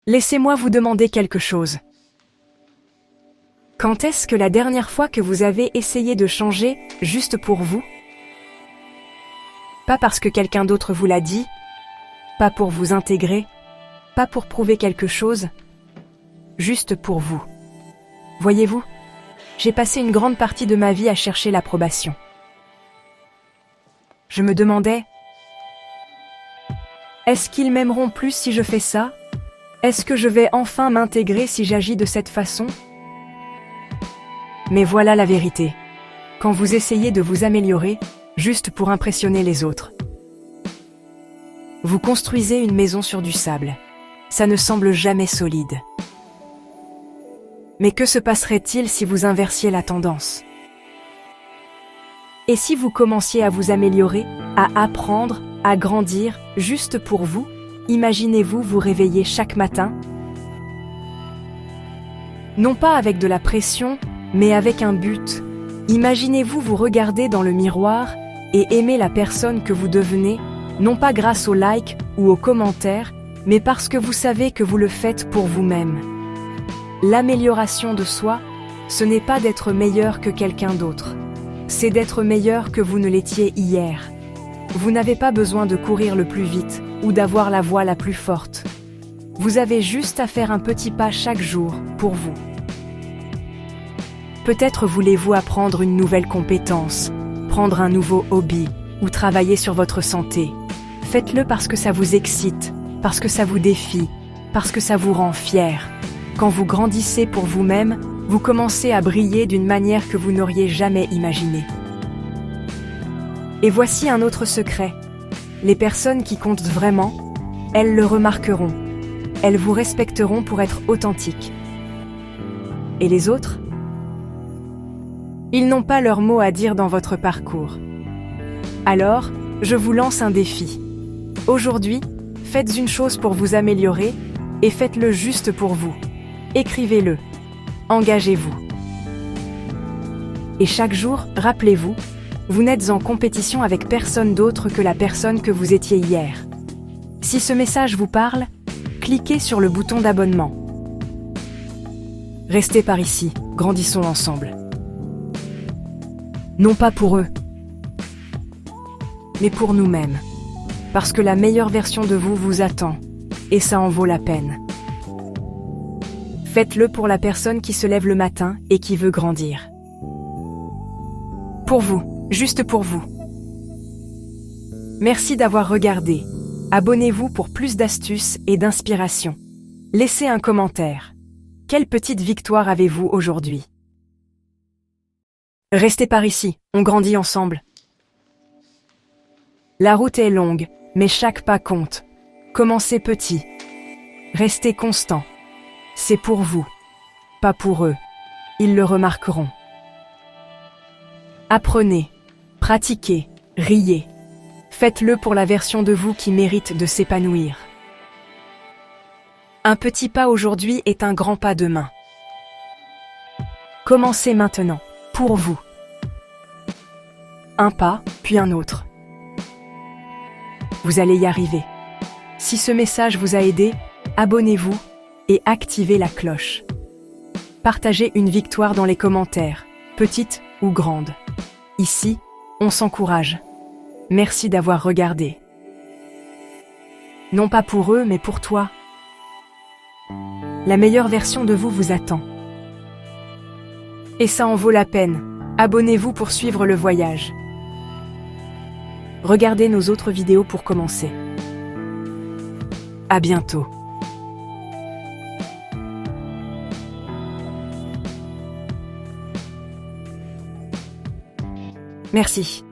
Laissez-moi vous demander quelque chose. Quand est-ce que la dernière fois que vous avez essayé de changer juste pour vous? Pas parce que quelqu'un d'autre vous l'a dit, pas pour vous intégrer, pas pour prouver quelque chose, juste pour vous. Voyez-vous, j'ai passé une grande partie de ma vie à chercher l'approbation. Je me demandais, est-ce qu'ils m'aimeront plus si je fais ça? Est-ce que je vais enfin m'intégrer si j'agis de cette façon? Mais voilà la vérité. Quand vous essayez de vous améliorer, juste pour impressionner les autres, vous construisez une maison sur du sable. Ça ne semble jamais solide. Mais que se passerait-il si vous inversiez la tendance? Et si vous commenciez à vous améliorer, à apprendre, à grandir, juste pour vous? Imaginez-vous vous réveiller chaque matin, non pas avec de la pression, mais avec un but. Imaginez-vous vous regarder dans le miroir et aimer la personne que vous devenez, non pas grâce aux likes ou aux commentaires, mais parce que vous savez que vous le faites pour vous-même. L'amélioration de soi, ce n'est pas d'être meilleur que quelqu'un d'autre. C'est d'être meilleur que vous ne l'étiez hier. Vous n'avez pas besoin de courir le plus vite ou d'avoir la voix la plus forte. Vous avez juste à faire un petit pas chaque jour pour vous. Peut-être voulez-vous apprendre une nouvelle compétence, prendre un nouveau hobby ou travailler sur votre santé. Faites-le parce que ça vous excite, parce que ça vous défie, parce que ça vous rend fier. Quand vous grandissez pour vous-même, vous commencez à briller d'une manière que vous n'auriez jamais imaginée. Et voici un autre secret. Les personnes qui comptent vraiment, elles le remarqueront. Elles vous respecteront pour être authentiques. Et les autres? Ils n'ont pas leur mot à dire dans votre parcours. Alors, je vous lance un défi. Aujourd'hui, faites une chose pour vous améliorer et faites-le juste pour vous. Écrivez-le. Engagez-vous. Et chaque jour, rappelez-vous, vous n'êtes en compétition avec personne d'autre que la personne que vous étiez hier. Si ce message vous parle, cliquez sur le bouton d'abonnement. Restez par ici, grandissons ensemble. Non pas pour eux, mais pour nous-mêmes. Parce que la meilleure version de vous vous attend, et ça en vaut la peine. Faites-le pour la personne qui se lève le matin et qui veut grandir. Pour vous, juste pour vous. Merci d'avoir regardé. Abonnez-vous pour plus d'astuces et d'inspiration. Laissez un commentaire. Quelle petite victoire avez-vous aujourd'hui? Restez par ici, on grandit ensemble. La route est longue, mais chaque pas compte. Commencez petit. Restez constant. C'est pour vous, pas pour eux. Ils le remarqueront. Apprenez, pratiquez, riez. Faites-le pour la version de vous qui mérite de s'épanouir. Un petit pas aujourd'hui est un grand pas demain. Commencez maintenant, pour vous. Un pas, puis un autre. Vous allez y arriver. Si ce message vous a aidé, abonnez-vous et activez la cloche. Partagez une victoire dans les commentaires, petite ou grande. Ici, on s'encourage. Merci d'avoir regardé. Non pas pour eux, mais pour toi. La meilleure version de vous vous attend. Et ça en vaut la peine. Abonnez-vous pour suivre le voyage. Regardez nos autres vidéos pour commencer. À bientôt. Merci.